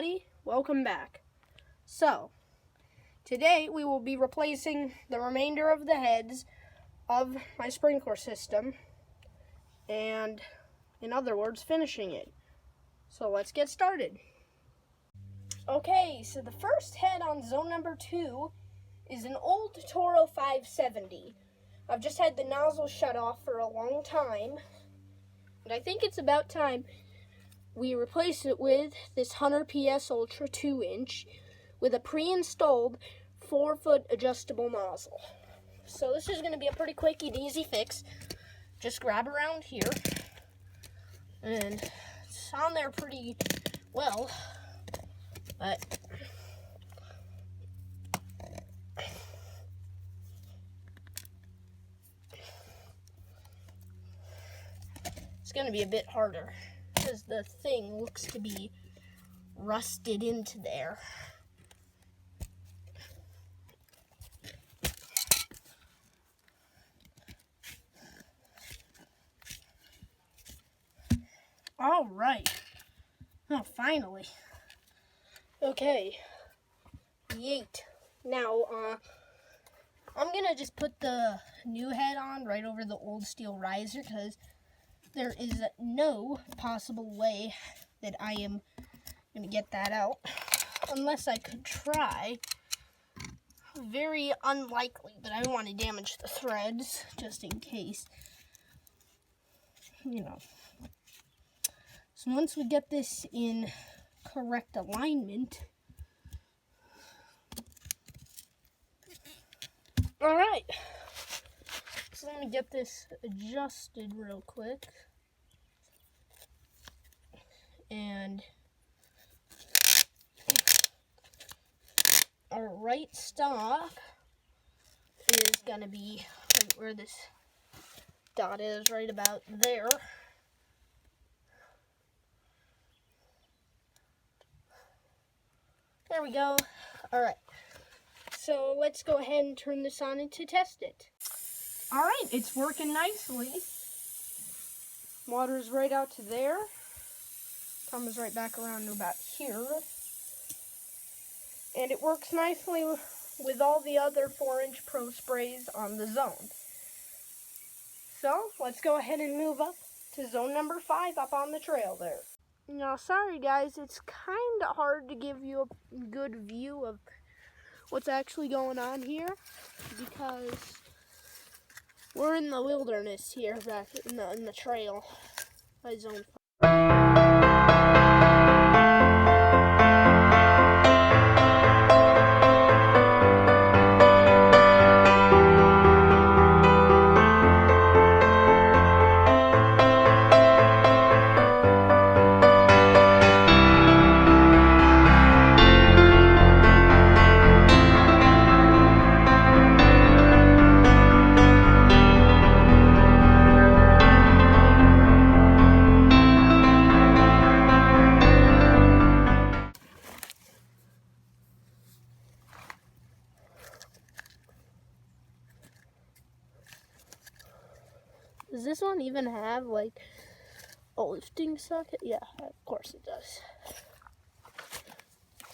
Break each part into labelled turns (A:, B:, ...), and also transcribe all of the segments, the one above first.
A: everybody, welcome back. So, today we will be replacing the remainder of the heads of my sprinkler system, and in other words, finishing it. So let's get started. Okay, so the first head on zone number 2 is an old Toro 570. I've just had the nozzle shut off for a long time, and I think it's about time we replace it with this Hunter PS Ultra 2-inch with a pre-installed 4-foot adjustable nozzle. So this is going to be a pretty quick and easy fix. Just grab around here, and it's on there pretty well, but it's going to be a bit harder because the thing looks to be rusted into there. All right. Oh, finally. Okay. Yeet. Now, I'm gonna just put the new head on right over the old steel riser because there is no possible way that I am going to get that out unless I could try. Very unlikely, but I don't want to damage the threads just in case. You know. So once we get this in correct alignment. Alright. So let me get this adjusted real quick. And our right stock is going to be right where this dot is, right about there. There we go. Alright. So let's go ahead and turn this on and to test it. Alright, it's working nicely. Water's right out to there. Comes right back around to about here. And it works nicely with all the other 4-inch Pro sprays on the zone. So, let's go ahead and move up to zone number 5 up on the trail there. Now, sorry guys, it's kind of hard to give you a good view of what's actually going on here because we're in the wilderness here back in the trail by zone 5. Does this one even have like a lifting socket? Yeah, of course it does.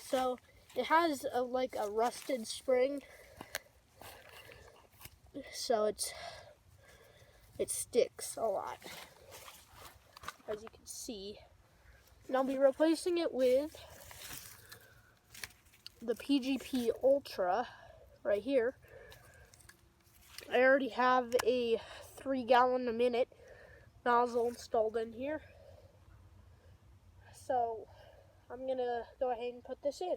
A: So it has like a rusted spring, so it sticks a lot, as you can see. And I'll be replacing it with the PGP Ultra right here. I already have a 3-gallon-a-minute nozzle installed in here. So I'm going to go ahead and put this in.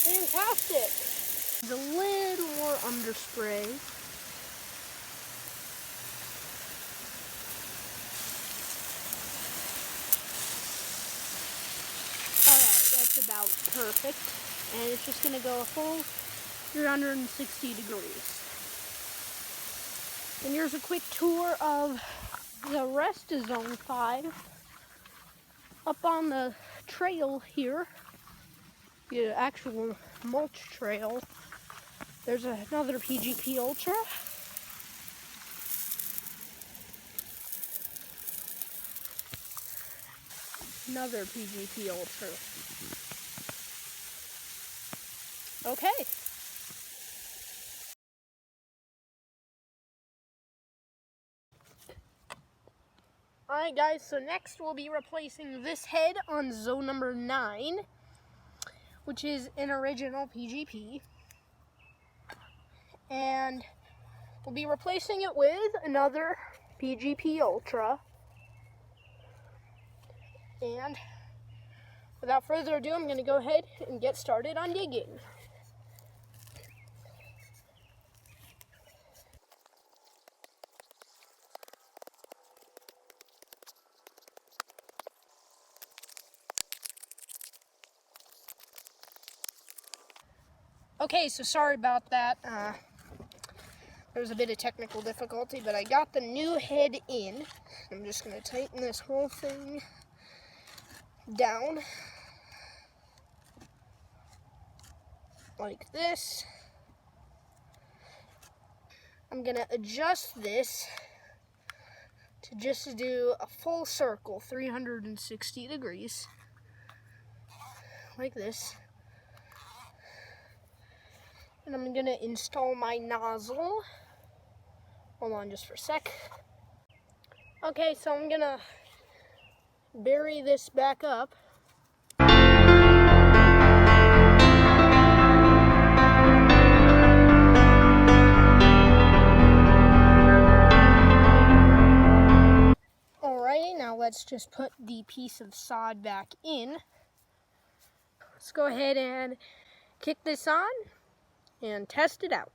A: Fantastic! There's a little more underspray. Alright, that's about perfect. And it's just going to go a full 360 degrees. And here's a quick tour of The rest is Zone 5. Up on the trail here, the actual mulch trail, there's another PGP Ultra. Another PGP Ultra. Okay. Alright guys, so next we'll be replacing this head on zone number 9, which is an original PGP. And we'll be replacing it with another PGP Ultra. And without further ado, I'm going to go ahead and get started on digging. Okay, so sorry about that. There was a bit of technical difficulty, but I got the new head in. I'm just going to tighten this whole thing down like this. I'm going to adjust this to just do a full circle, 360 degrees, like this. And I'm going to install my nozzle. Hold on just for a sec. Okay, so I'm going to bury this back up. Alrighty, now let's just put the piece of sod back in. Let's go ahead and kick this on and test it out.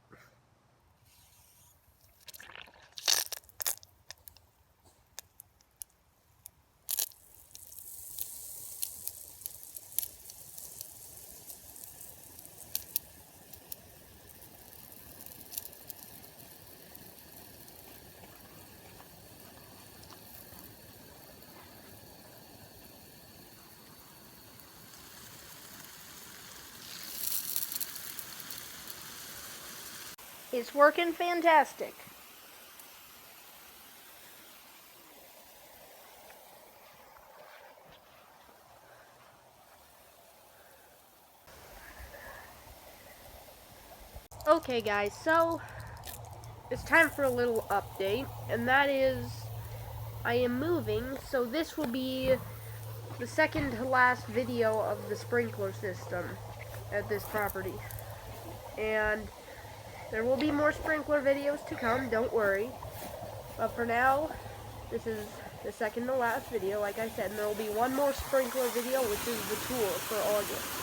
A: It's working fantastic. Okay guys, so it's time for a little update, and that is I am moving, so this will be the second to last video of the sprinkler system at this property. And there will be more sprinkler videos to come, don't worry. But for now, this is the second to last video, like I said, and there will be one more sprinkler video, which is the tour for August.